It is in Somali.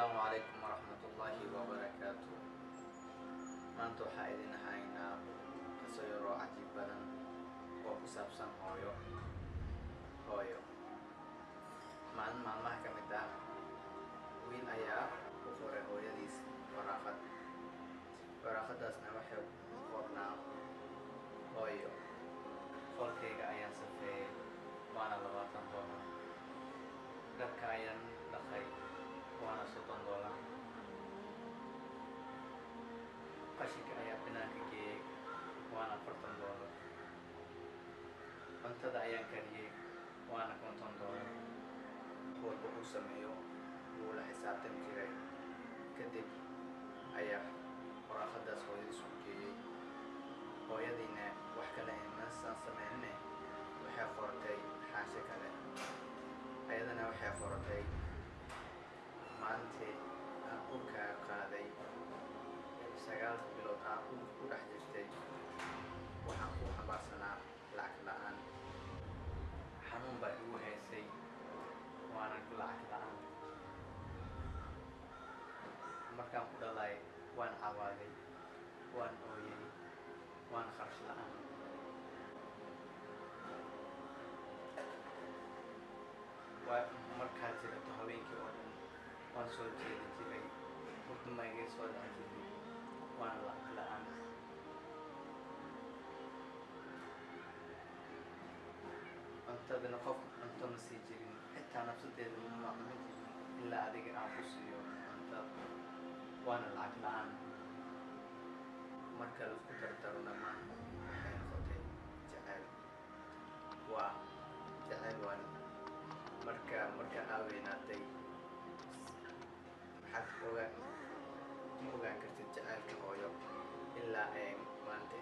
السلام عليكم ورحمة الله وبركاته. maanta waxaa idin haynaa qiso yaroo cajiib badan oo ku saabsan hooyo. maalin maalmaha ka mid ah wiil ayaa u qoray hooyadiis waraaqadaasna waxay ku qornaa: hooyo, qolkayga ayaan safeeyey, waana $20. dharka ayaan dhaqay, waana $30. qashinka ayaa banaanka geeyey, waana $40. cuntada ayaan kariyey, waana $50. walba uu sameeyo wuu la xisaabtan jiray. kadib ayaa waraaqadaas hooyadiis u geeyey. hooyadiina wax kale inaysan sameynine waxay qortay xaashe kale. ayadana waxay qortay: maalintii aan dhulkaa qaaday 9 bilood aan ku dhex jirtay, waxaan ku xambaarsanaa lacag la'aan. xanuun baa igu haysay, waana lacag la'aan. markaan ku dhalay waan cawaaday, waan ooyay, waana kharash la'aan. markaa jirato habeenkii oo dhan waan soo jeedi jiray, hurduma iga soo dhici jiray, waana lacag la'aan. cuntadana qof cunto ma sii jirin, xitaa nafsadeeda ma cunin jirin ilaa adiga aan ku siiyo cunto, waana lacag la'aan. marka laisku dardaro dhammaan waxay noqotay jacayl. waan marka aa weynaatay waxaad ma ogaan kartid jacaylka hooyo ilaa ay maanta